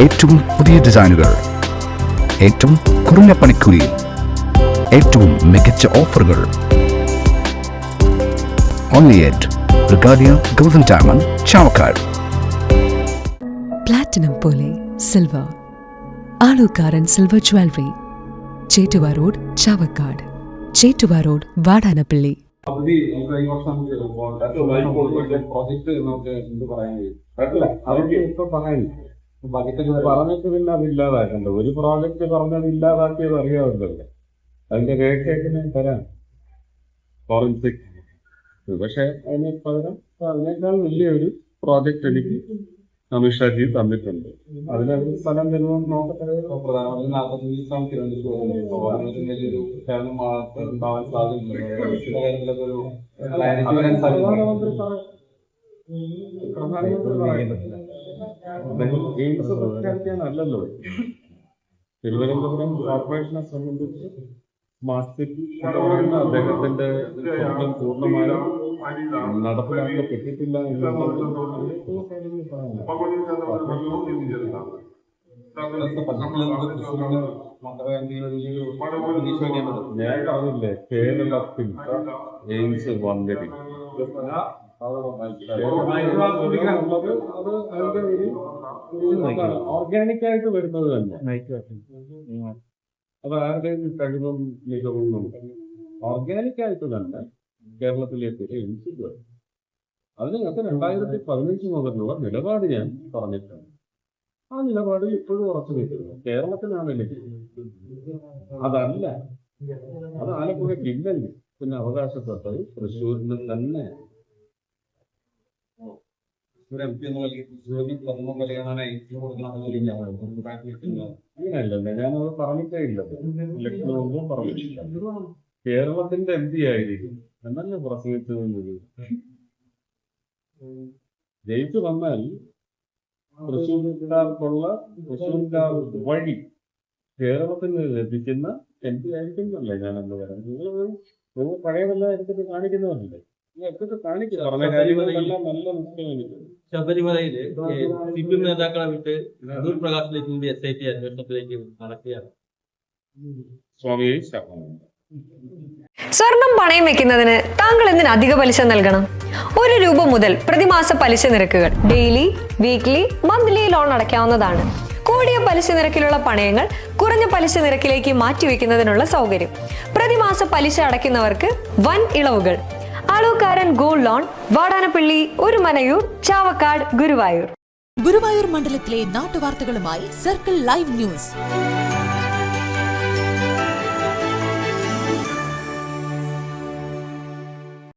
ഏറ്റവും പുതിയ ഡിസൈനുകൾ, ഏറ്റവും കുറഞ്ഞ പണിക്കൂലിയിൽ, ഏറ്റവും മികച്ച ഓഫറുകൾ. Only at Regalia Golden Diamond, Chavakkad. Platinum പോലെ silver, Alukkaran silver jewellery, Chettuva road, Chavakkad, Chettuva road, Vadanappally. പറഞ്ഞിട്ട് പിന്നെ അത് ഇല്ലാതാക്കണ്ട. ഒരു പ്രോജക്റ്റ് പറഞ്ഞത് ഇല്ലാതാക്കിയത് അറിയാവുന്നതല്ലേ, അതിന്റെ രേഖയൊക്കെ ഞാൻ തരാം ഫോറൻസിക്. പക്ഷെ അതിന് പകരം അതിനേക്കാൾ വലിയൊരു പ്രോജക്റ്റ് എനിക്ക് അമിത്ഷാജി തന്നിട്ടുണ്ട്. അതിനൊരു സ്ഥലം തരുമെന്ന് നോക്കട്ടെ. എയിംസ് പ്രഖ്യാപിക്കാനല്ലല്ലോ. തിരുവനന്തപുരം കോർപ്പറേഷനെ സംബന്ധിച്ച് സ്മാർട്ട് സിറ്റി എന്ന് പറയുന്ന അദ്ദേഹത്തിന്റെ സ്വപ്നം പൂർണ്ണമായും നടപ്പിലാക്കപ്പെട്ടിട്ടില്ല എന്നുള്ളത് ഞാൻ പറഞ്ഞില്ലേ, കേരളത്തിൽ എയിംസ് വന്നിട്ട് അത് അതിന്റെ ഒരു ഓർഗാനിക് ആയിട്ട് വരുന്നത് തന്നെ. അത് ആരുടെയും കഴിവും മികവും ഓർഗാനിക് ആയിട്ട് തന്നെ കേരളത്തിലേക്ക് എയിംസ് വരും. അതിനകത്ത് 2015 മുതലുള്ള നിലപാട് ഞാൻ പറഞ്ഞിട്ടുണ്ട്. ആ നിലപാടിൽ ഇപ്പോഴും ഉറച്ചു നിൽക്കുന്നു. കേരളത്തിലാണ് എനിക്ക് അതല്ല, അത് ആലപ്പുഴയ്ക്കില്ലെങ്കിൽ പിന്നെ അവകാശപ്പെട്ടത് തൃശ്ശൂരിന് തന്നെ. അങ്ങനെയല്ലല്ലേ, ഞാനത് പറഞ്ഞിട്ടേ ഇല്ലത്. ലക്ഷ്മണവും പറഞ്ഞിട്ടില്ല. കേരളത്തിന്റെ MP ആയിരിക്കും എന്നല്ല പ്രസംഗിച്ചത്. ജയിച്ചു വന്നാൽ തൃശ്ശൂർക്കാർക്കുള്ള തൃശ്ശൂർക്കാർ വഴി കേരളത്തിന് ലഭിക്കുന്ന MP ആയിരിക്കും എന്നല്ലേ ഞാനെന്ന് പറയാം. നിങ്ങൾ പഴയതെല്ലാം എടുത്തിട്ട് കാണിക്കുന്നവരല്ലേ, എടുത്തിട്ട് കാണിക്കുക. പറഞ്ഞ കാര്യങ്ങളെല്ലാം നല്ല മുഖ്യമായിരിക്കും. ശബരിമലയില് CPM നേതാക്കളെ വിട്ട് അടൂർ പ്രകാശിലേക്ക് SIT അന്വേഷണത്തിലേക്ക് നടക്കുകയാണ്. സ്വാമിയെ ശരണം. സ്വർണം പണയം വെക്കുന്നതിന് താങ്കൾ എന്തിന് അധിക പലിശ നൽകണം? 1 രൂപ മുതൽ പ്രതിമാസ പലിശ നിരക്കുകൾ ഡെയിലി, വീക്ക്ലി, മന്ത്ലി ലോൺ അടയ്ക്കാവുന്നതാണ്. കൂടിയ പലിശ നിരക്കിലുള്ള പണയങ്ങൾ കുറഞ്ഞ പലിശ നിരക്കിലേക്ക് മാറ്റിവെക്കുന്നതിനുള്ള സൗകര്യം. പ്രതിമാസ പലിശ അടയ്ക്കുന്നവർക്ക് വൻ ഇളവുകൾ. Aalukkaran gold loan, Vadanappally, Orumanayur, Chavakkad, Guruvayur. ഗുരുവായൂർ മണ്ഡലത്തിലെ നാട്ടുവാർത്തകളുമായി സർക്കിൾ ലൈവ് ന്യൂസ്.